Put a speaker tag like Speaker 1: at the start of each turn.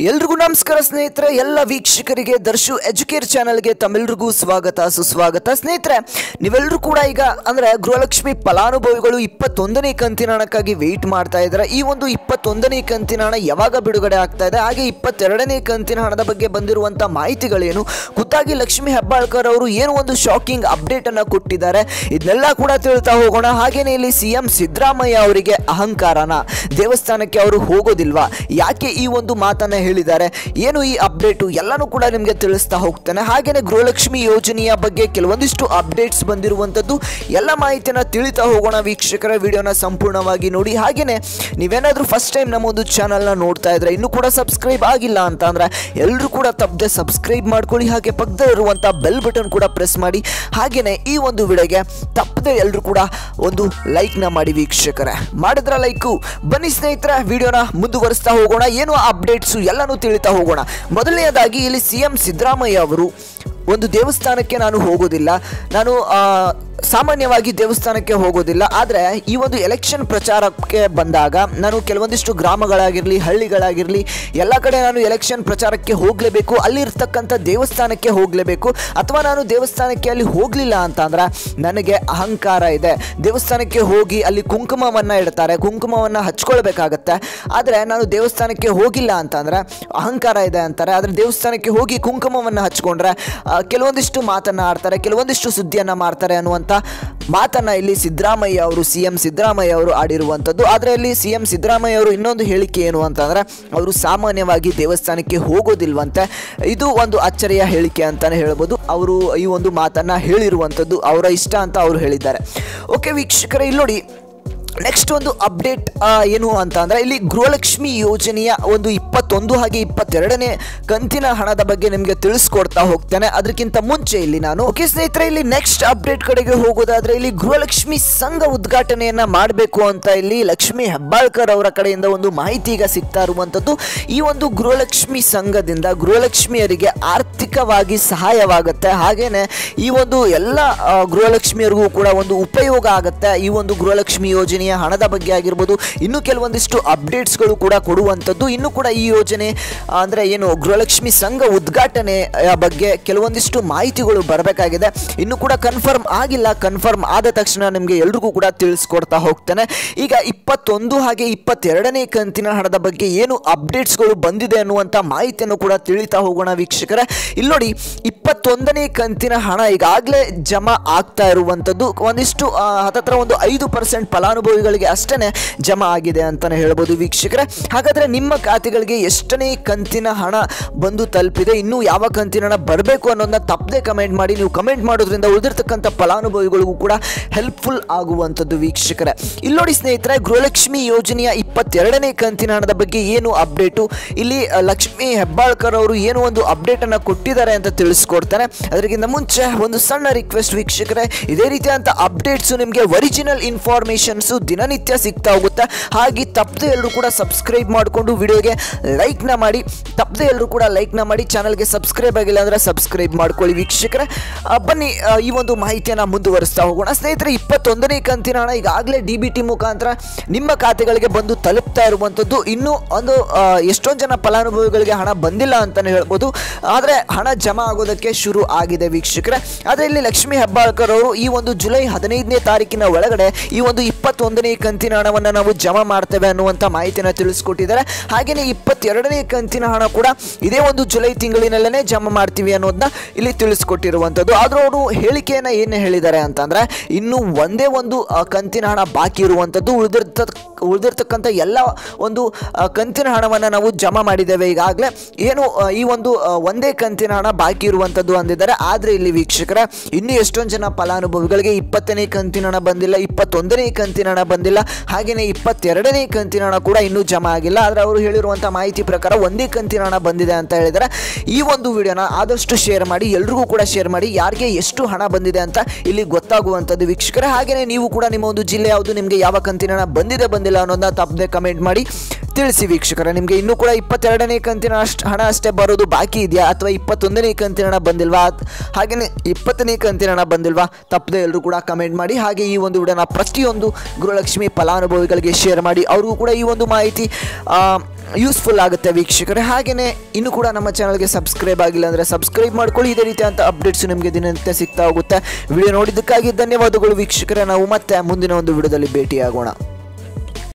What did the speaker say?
Speaker 1: ಎಲ್ರಿಗೂ ನಮಸ್ಕಾರ ಸ್ನೇಹಿತರೆ, ಎಲ್ಲ ವೀಕ್ಷಕರಿಗೆ ದರ್ಶು ಎಜುಕೇರ್ ಚಾನಲ್ಗೆ ತಮ್ಮೆಲ್ಲರಿಗೂ ಸ್ವಾಗತ ಸುಸ್ವಾಗತ. ಸ್ನೇಹಿತರೆ, ನೀವೆಲ್ಲರೂ ಕೂಡ ಈಗ ಅಂದರೆ ಗೃಹಲಕ್ಷ್ಮಿ ಫಲಾನುಭವಿಗಳು 21ನೇ ಕಂತಿನ ಹಣಕ್ಕಾಗಿ ವೆಯ್ಟ್ ಮಾಡ್ತಾ ಇದ್ದಾರೆ. ಈ ಒಂದು 21ನೇ ಕಂತಿನ ಹಣ ಯಾವಾಗ ಬಿಡುಗಡೆ ಆಗ್ತಾ ಇದೆ, ಹಾಗೆ 22ನೇ ಕಂತಿನ ಹಣದ ಬಗ್ಗೆ ಬಂದಿರುವಂಥ ಮಾಹಿತಿಗಳೇನು, ಖುದ್ದಾಗಿ ಲಕ್ಷ್ಮಿ ಹೆಬ್ಬಾಳ್ಕರ್ ಅವರು ಏನು ಒಂದು ಶಾಕಿಂಗ್ ಅಪ್ಡೇಟ್ ಅನ್ನು ಕೊಟ್ಟಿದ್ದಾರೆ, ಇದನ್ನೆಲ್ಲ ಕೂಡ ತಿಳ್ತಾ ಹೋಗೋಣ. ಹಾಗೇನೆ ಇಲ್ಲಿ ಸಿಎಂ ಸಿದ್ದರಾಮಯ್ಯ ಅವರಿಗೆ ಅಹಂಕಾರನ, ದೇವಸ್ಥಾನಕ್ಕೆ ಅವರು ಹೋಗೋದಿಲ್ವಾ, ಯಾಕೆ ಈ ಒಂದು ಮಾತನ್ನ ಹೇಳಿದ್ದಾರೆ, ಏನು ಈ ಅಪ್ಡೇಟು ಎಲ್ಲನೂ ಕೂಡ ನಿಮಗೆ ತಿಳಿಸ್ತಾ ಹೋಗ್ತಾನೆ. ಹಾಗೇನೆ ಗೃಹಲಕ್ಷ್ಮಿ ಯೋಜನೆಯ ಬಗ್ಗೆ ಕೆಲವೊಂದಿಷ್ಟು ಅಪ್ಡೇಟ್ಸ್ ಬಂದಿರುವಂಥದ್ದು ಎಲ್ಲ ಮಾಹಿತಿಯನ್ನು ತಿಳಿತಾ ಹೋಗೋಣ. ವೀಕ್ಷಕರ ವಿಡಿಯೋನ ಸಂಪೂರ್ಣವಾಗಿ ನೋಡಿ. ಹಾಗೇನೆ ನೀವೇನಾದರೂ ಫಸ್ಟ್ ಟೈಮ್ ನಮ್ಮ ಒಂದು ಚಾನಲ್ನ ನೋಡ್ತಾ ಇದ್ರೆ, ಇನ್ನೂ ಕೂಡ ಸಬ್ಸ್ಕ್ರೈಬ್ ಆಗಿಲ್ಲ ಅಂತ ಅಂದ್ರೆ ಎಲ್ಲರೂ ಕೂಡ ತಪ್ಪದೆ ಸಬ್ಸ್ಕ್ರೈಬ್ ಮಾಡ್ಕೊಳ್ಳಿ. ಹಾಗೆ ಪಕ್ಕದಲ್ಲಿರುವಂಥ ಬೆಲ್ ಬಟನ್ ಕೂಡ ಪ್ರೆಸ್ ಮಾಡಿ. ಹಾಗೇನೆ ಈ ಒಂದು ವಿಡಿಯೋಗೆ ತಪ್ಪದೆ ಎಲ್ಲರೂ ಕೂಡ ಒಂದು ಲೈಕ್ನ ಮಾಡಿ ವೀಕ್ಷಕರೇ. ಮಾಡಿದ್ರ ಲೈಕು. ಬನ್ನಿ ಸ್ನೇಹಿತರೆ, ವಿಡಿಯೋನ ಮುಂದುವರಿಸ್ತಾ ಹೋಗೋಣ. ಏನು ಅಪ್ಡೇಟ್ಸು ಎಲ್ಲನೂ ತಿಳಿತಾ ಹೋಗೋಣ. ಮೊದಲನೆಯದಾಗಿ ಇಲ್ಲಿ ಸಿಎಂ ಸಿದ್ದರಾಮಯ್ಯ ಅವರು ಒಂದು ದೇವಸ್ಥಾನಕ್ಕೆ ನಾನು ಹೋಗೋದಿಲ್ಲ, ನಾನು ಸಾಮಾನ್ಯವಾಗಿ ದೇವಸ್ಥಾನಕ್ಕೆ ಹೋಗೋದಿಲ್ಲ, ಆದರೆ ಈ ಒಂದು ಎಲೆಕ್ಷನ್ ಪ್ರಚಾರಕ್ಕೆ ಬಂದಾಗ ನಾನು ಕೆಲವೊಂದಿಷ್ಟು ಗ್ರಾಮಗಳಾಗಿರಲಿ ಹಳ್ಳಿಗಳಾಗಿರಲಿ ಎಲ್ಲ ಕಡೆ ನಾನು ಎಲೆಕ್ಷನ್ ಪ್ರಚಾರಕ್ಕೆ ಹೋಗಲೇಬೇಕು, ಅಲ್ಲಿರ್ತಕ್ಕಂಥ ದೇವಸ್ಥಾನಕ್ಕೆ ಹೋಗಲೇಬೇಕು. ಅಥವಾ ನಾನು ದೇವಸ್ಥಾನಕ್ಕೆ ಅಲ್ಲಿ ಹೋಗಲಿಲ್ಲ ಅಂತಂದ್ರೆ ನನಗೆ ಅಹಂಕಾರ ಇದೆ, ದೇವಸ್ಥಾನಕ್ಕೆ ಹೋಗಿ ಅಲ್ಲಿ ಕುಂಕುಮವನ್ನು ಇಡ್ತಾರೆ, ಕುಂಕುಮವನ್ನು ಹಚ್ಕೊಳ್ಬೇಕಾಗತ್ತೆ, ಆದರೆ ನಾನು ದೇವಸ್ಥಾನಕ್ಕೆ ಹೋಗಿಲ್ಲ ಅಂತಂದರೆ ಅಹಂಕಾರ ಇದೆ ಅಂತಾರೆ. ಆದರೆ ದೇವಸ್ಥಾನಕ್ಕೆ ಹೋಗಿ ಕುಂಕುಮವನ್ನು ಹಚ್ಕೊಂಡ್ರೆ ಕೆಲವೊಂದಿಷ್ಟು ಮಾತನ್ನು ಆಡ್ತಾರೆ, ಕೆಲವೊಂದಿಷ್ಟು ಸುದ್ದಿಯನ್ನು ಮಾಡ್ತಾರೆ ಅನ್ನುವಂಥ ಮಾತನ್ನ ಇಲ್ಲಿ ಸಿದ್ದರಾಮಯ್ಯ ಅವರು, ಸಿಎಂ ಸಿದ್ದರಾಮಯ್ಯ ಅವರು ಆಡಿರುವಂಥದ್ದು. ಆದರೆ ಇಲ್ಲಿ ಸಿಎಂ ಸಿದ್ದರಾಮಯ್ಯ ಅವರು ಇನ್ನೊಂದು ಹೇಳಿಕೆ ಏನು ಅಂತಂದರೆ, ಅವರು ಸಾಮಾನ್ಯವಾಗಿ ದೇವಸ್ಥಾನಕ್ಕೆ ಹೋಗೋದಿಲ್ವಂತೆ. ಇದು ಒಂದು ಅಚ್ಚರಿಯ ಹೇಳಿಕೆ ಅಂತಾನೆ ಹೇಳ್ಬೋದು. ಅವರು ಈ ಒಂದು ಮಾತನ್ನ ಹೇಳಿರುವಂಥದ್ದು ಅವರ ಇಷ್ಟ ಅಂತ ಅವರು ಹೇಳಿದ್ದಾರೆ. ಓಕೆ ವೀಕ್ಷಕರೇ, ಇಲ್ಲಿ ನೋಡಿ ನೆಕ್ಸ್ಟ್ ಒಂದು ಅಪ್ಡೇಟ್ ಏನು ಅಂತ ಅಂದರೆ, ಇಲ್ಲಿ ಗೃಹಲಕ್ಷ್ಮಿ ಯೋಜನೆಯ ಒಂದು 21 ಹಾಗೆ 22ನೇ ಕಂತಿನ ಹಣದ ಬಗ್ಗೆ ನಿಮಗೆ ತಿಳಿಸ್ಕೊಡ್ತಾ ಹೋಗ್ತೇನೆ. ಅದಕ್ಕಿಂತ ಮುಂಚೆ ಇಲ್ಲಿ ನಾನು ಓಕೆ ಸ್ನೇಹಿತರೆ, ಇಲ್ಲಿ ನೆಕ್ಸ್ಟ್ ಅಪ್ಡೇಟ್ ಕಡೆಗೆ ಹೋಗೋದಾದ್ರೆ, ಇಲ್ಲಿ ಗೃಹಲಕ್ಷ್ಮಿ ಸಂಘ ಉದ್ಘಾಟನೆಯನ್ನ ಮಾಡಬೇಕು ಅಂತ ಇಲ್ಲಿ ಲಕ್ಷ್ಮಿ ಹೆಬ್ಬಾಳ್ಕರ್ ಅವರ ಕಡೆಯಿಂದ ಒಂದು ಮಾಹಿತಿ ಈಗ ಸಿಗ್ತಾ ಇರುವಂಥದ್ದು. ಈ ಒಂದು ಗೃಹಲಕ್ಷ್ಮಿ ಸಂಘದಿಂದ ಗೃಹಲಕ್ಷ್ಮಿಯರಿಗೆ ಆರ್ಥಿಕವಾಗಿ ಸಹಾಯವಾಗುತ್ತೆ, ಹಾಗೇನೆ ಈ ಒಂದು ಎಲ್ಲ ಗೃಹಲಕ್ಷ್ಮಿಯರಿಗೂ ಕೂಡ ಒಂದು ಉಪಯೋಗ ಆಗುತ್ತೆ. ಈ ಒಂದು ಗೃಹಲಕ್ಷ್ಮಿ ಯೋಜನೆ ಹಣದ ಬಗ್ಗೆ ಆಗಿರ್ಬೋದು, ಇನ್ನು ಕೆಲವೊಂದಿಷ್ಟು ಅಪ್ಡೇಟ್ಸ್ಗಳು ಕೂಡ ಕೊಡುವಂಥದ್ದು. ಇನ್ನು ಕೂಡ ಈ ಯೋಜನೆ ಅಂದರೆ ಏನು ಗೃಹಲಕ್ಷ್ಮಿ ಸಂಘ ಉದ್ಘಾಟನೆಯ ಬಗ್ಗೆ ಕೆಲವೊಂದಿಷ್ಟು ಮಾಹಿತಿಗಳು ಬರಬೇಕಾಗಿದೆ. ಇನ್ನು ಕೂಡ ಕನ್ಫರ್ಮ್ ಆಗಿಲ್ಲ, ಕನ್ಫರ್ಮ್ ಆದ ತಕ್ಷಣ ನಿಮಗೆ ಎಲ್ರಿಗೂ ಕೂಡ ತಿಳಿಸ್ಕೊಡ್ತಾ ಹೋಗ್ತೇನೆ. ಈಗ 21 ಹಾಗೆ 22ನೇ ಕಂತಿನ ಹಣದ ಬಗ್ಗೆ ಏನು ಅಪ್ಡೇಟ್ಸ್ಗಳು ಬಂದಿದೆ ಅನ್ನುವಂಥ ಮಾಹಿತಿಯನ್ನು ಕೂಡ ತಿಳಿತಾ ಹೋಗೋಣ ವೀಕ್ಷಕರೇ. ಇಲ್ಲಿ ನೋಡಿ, 21ನೇ ಕಂತಿನ ಹಣ ಈಗಾಗಲೇ ಜಮಾ ಆಗ್ತಾ ಇರುವಂಥದ್ದು. ಒಂದಿಷ್ಟು ಹತ್ತತ್ರ ಒಂದು 5% ಫಲಾನುಭವಿಗಳಿಗೆ ಅಷ್ಟೇ ಜಮಾ ಆಗಿದೆ ಅಂತಾನೆ ಹೇಳ್ಬೋದು ವೀಕ್ಷಕರೇ. ಹಾಗಾದ್ರೆ ನಿಮ್ಮ ಖಾತೆಗಳಿಗೆ ಎಷ್ಟನೇ ಕಂತಿನ ಹಣ ಬಂದು ತಲುಪಿದೆ, ಇನ್ನೂ ಯಾವ ಕಂತಿನ ಹಣ ಬರಬೇಕು ಅನ್ನೋದನ್ನ ತಪ್ಪದೆ ಕಮೆಂಟ್ ಮಾಡಿ. ನೀವು ಕಮೆಂಟ್ ಮಾಡೋದ್ರಿಂದ ಉಳಿದಿರ್ತಕ್ಕಂಥ ಫಲಾನುಭವಿಗಳಿಗೂ ಕೂಡ ಹೆಲ್ಪ್ಫುಲ್ ಆಗುವಂಥದ್ದು ವೀಕ್ಷಕರೇ. ಇಲ್ಲಿ ನೋಡಿ ಸ್ನೇಹಿತರೆ, ಗೃಹಲಕ್ಷ್ಮಿ ಯೋಜನೆಯ 22ನೇ ಕಂತಿನ ಹಣದ ಬಗ್ಗೆ ಏನು ಅಪ್ಡೇಟು, ಇಲ್ಲಿ ಲಕ್ಷ್ಮಿ ಹೆಬ್ಬಾಳ್ಕರ್ ಅವರು ಏನು ಒಂದು ಅಪ್ಡೇಟ್ ಅನ್ನ ಕೊಟ್ಟಿದ್ದಾರೆ ಅಂತ ತಿಳಿಸ್ಕೊಡ್ತಾನೆ. ಅದಕ್ಕಿಂತ ಮುಂಚೆ ಒಂದು ಸಣ್ಣ ರಿಕ್ವೆಸ್ಟ್ ವೀಕ್ಷಕರೇ, ಇದೇ ರೀತಿಯಾದಂಥ ಅಪ್ಡೇಟ್ಸ್ ನಿಮಗೆ ಒರಿಜಿನಲ್ ಇನ್ಫಾರ್ಮೇಷನ್ಸ್ ದಿನನಿತ್ಯ ಸಿಗ್ತಾ ಹೋಗುತ್ತೆ. ಹಾಗೆ ತಪ್ಪದೆ ಎಲ್ಲರೂ ಕೂಡ ಸಬ್ಸ್ಕ್ರೈಬ್ ಮಾಡಿಕೊಂಡು ವಿಡಿಯೋಗೆ ಲೈಕ್ನ ಮಾಡಿ, ತಪ್ಪದೆ ಎಲ್ಲರೂ ಕೂಡ ಲೈಕ್ನ ಮಾಡಿ. ಚಾನಲ್ಗೆ ಸಬ್ಸ್ಕ್ರೈಬ್ ಆಗಿಲ್ಲ ಅಂದರೆ ಸಬ್ಸ್ಕ್ರೈಬ್ ಮಾಡ್ಕೊಳ್ಳಿ ವೀಕ್ಷಕರೇ. ಬನ್ನಿ ಈ ಒಂದು ಮಾಹಿತಿಯನ್ನು ಮುಂದುವರಿಸ್ತಾ ಹೋಗೋಣ ಸ್ನೇಹಿತರೆ. 21ನೇ ಕಂತಿನ ಹಣ ಈಗಾಗಲೇ DBT ಮುಖಾಂತರ ನಿಮ್ಮ ಖಾತೆಗಳಿಗೆ ಬಂದು ತಲುಪ್ತಾ ಇರುವಂಥದ್ದು. ಇನ್ನೂ ಒಂದು ಎಷ್ಟೊಂದು ಜನ ಫಲಾನುಭವಿಗಳಿಗೆ ಹಣ ಬಂದಿಲ್ಲ ಅಂತಲೇ ಹೇಳ್ಬೋದು, ಆದರೆ ಹಣ ಜಮಾ ಆಗೋದಕ್ಕೆ ಶುರು ಆಗಿದೆ ವೀಕ್ಷಕರೇ. ಆದರೆ ಇಲ್ಲಿ ಲಕ್ಷ್ಮಿ ಹೆಬ್ಬಾಳ್ಕರ್ ಅವರು ಈ ಒಂದು ಜುಲೈ 15ನೇ ತಾರೀಕಿನ ಒಳಗಡೆ ಈ ಒಂದು 21ನೇ ಕಂತಿನ ಹಣವನ್ನು ನಾವು ಜಮಾ ಮಾಡ್ತೇವೆ ಅನ್ನುವಂಥ ಮಾಹಿತಿಯನ್ನು ತಿಳಿಸ್ಕೊಟ್ಟಿದ್ದಾರೆ. ಹಾಗೆಯೇ 22ನೇ ಕಂತಿನ ಹಣ ಕೂಡ ಇದೇ ಒಂದು ಜುಲೈ ತಿಂಗಳಿನಲ್ಲೇ ಜಮಾ ಮಾಡ್ತೀವಿ ಅನ್ನೋದನ್ನ ಇಲ್ಲಿ ತಿಳಿಸ್ಕೊಟ್ಟಿರುವಂಥದ್ದು. ಆದರೂ ಅವರು ಹೇಳಿಕೆಯನ್ನು ಏನು ಹೇಳಿದ್ದಾರೆ ಅಂತಂದರೆ, ಇನ್ನು ಒಂದೇ ಒಂದು ಕಂತಿನ ಹಣ ಬಾಕಿ ಇರುವಂಥದ್ದು, ಉಳಿದಿರ್ತಕ್ಕಂಥ ಎಲ್ಲ ಒಂದು ಕಂತಿನ ಹಣವನ್ನು ನಾವು ಜಮಾ ಮಾಡಿದ್ದೇವೆ ಈಗಾಗಲೇ, ಏನು ಈ ಒಂದು ಒಂದೇ ಕಂತಿನ ಹಣ ಬಾಕಿ ಇರುವಂಥದ್ದು ಅಂದಿದ್ದಾರೆ. ಆದರೆ ಇಲ್ಲಿ ವೀಕ್ಷಕರ, ಇನ್ನೂ ಎಷ್ಟೊಂದು ಜನ ಫಲಾನುಭವಿಗಳಿಗೆ 20ನೇ ಕಂತಿನ ಹಣ ಬಂದಿಲ್ಲ, 21ನೇ ಕಂತಿನ ಹಣ ಬಂದಿಲ್ಲ, ಹಾಗೆಯೇ 22ನೇ ಕಂತಿನ ಹಣ ಕೂಡ ಇನ್ನೂ ಜಮಾ ಆಗಿಲ್ಲ. ಆದರೆ ಅವರು ಹೇಳಿರುವಂಥ ಮಾಹಿತಿ ಪ್ರಕಾರ ಒಂದೇ ಕಂತಿನ ಹಣ ಬಂದಿದೆ ಅಂತ ಹೇಳಿದರೆ, ಈ ಒಂದು ವಿಡಿಯೋನ ಆದಷ್ಟು ಶೇರ್ ಮಾಡಿ, ಎಲ್ರಿಗೂ ಕೂಡ ಶೇರ್ ಮಾಡಿ, ಯಾರಿಗೆ ಎಷ್ಟು ಹಣ ಬಂದಿದೆ ಅಂತ ಇಲ್ಲಿ ಗೊತ್ತಾಗುವಂಥದ್ದು ವೀಕ್ಷಕರೇ. ಹಾಗೆಯೇ ನೀವು ಕೂಡ ನಿಮ್ಮ ಒಂದು ಜಿಲ್ಲೆ ಯಾವುದು, ನಿಮಗೆ ಯಾವ ಕಂತಿನ ಹಣ ಬಂದಿಲ್ಲ ಅನ್ನೋದನ್ನ ತಪ್ಪದೆ ಕಮೆಂಟ್ ಮಾಡಿ ತಿಳಿಸಿ ವೀಕ್ಷಕರೇ. ನಿಮಗೆ ಇನ್ನೂ ಕೂಡ 22ನೇ ಕಂತಿನ ಹಣ ಅಷ್ಟೇ ಬರೋದು ಬಾಕಿ ಇದೆಯಾ, ಅಥವಾ 21ನೇ ಕಂತಿನ ಹಣ ಬಂದಿಲ್ವಾ, ಹಾಗೆಯೇ 20ನೇ ಕಂತಿನ ಹಣ ಬಂದಿಲ್ವಾ, ತಪ್ಪದೆ ಎಲ್ಲರೂ ಕೂಡ ಕಮೆಂಟ್ ಮಾಡಿ. ಹಾಗೆ ಈ ಒಂದು ವಿಡಿಯೋನ ಪ್ರತಿಯೊಂದು ಗೃಹಲಕ್ಷ್ಮಿ ಫಲಾನುಭವಿಗಳಿಗೆ ಶೇರ್ ಮಾಡಿ, ಅವ್ರಿಗೂ ಕೂಡ ಈ ಒಂದು ಮಾಹಿತಿ ಯೂಸ್ಫುಲ್ ಆಗುತ್ತೆ ವೀಕ್ಷಕರೇ. ಹಾಗೆಯೇ ಇನ್ನು ಕೂಡ ನಮ್ಮ ಚಾನಲ್ಗೆ ಸಬ್ಸ್ಕ್ರೈಬ್ ಆಗಿಲ್ಲ ಅಂದರೆ ಸಬ್ಸ್ಕ್ರೈಬ್ ಮಾಡ್ಕೊಳ್ಳಿ. ಇದೇ ರೀತಿಯಂಥ ಅಪ್ಡೇಟ್ಸ್ ನಿಮಗೆ ದಿನನಿತ್ಯ ಸಿಗ್ತಾ ಹೋಗುತ್ತೆ. ವಿಡಿಯೋ ನೋಡಿದ್ದಕ್ಕಾಗಿ ಧನ್ಯವಾದಗಳು ವೀಕ್ಷಕರೇ. ನಾವು ಮತ್ತೆ ಮುಂದಿನ ಒಂದು ವಿಡಿಯೋದಲ್ಲಿ ಭೇಟಿಯಾಗೋಣ.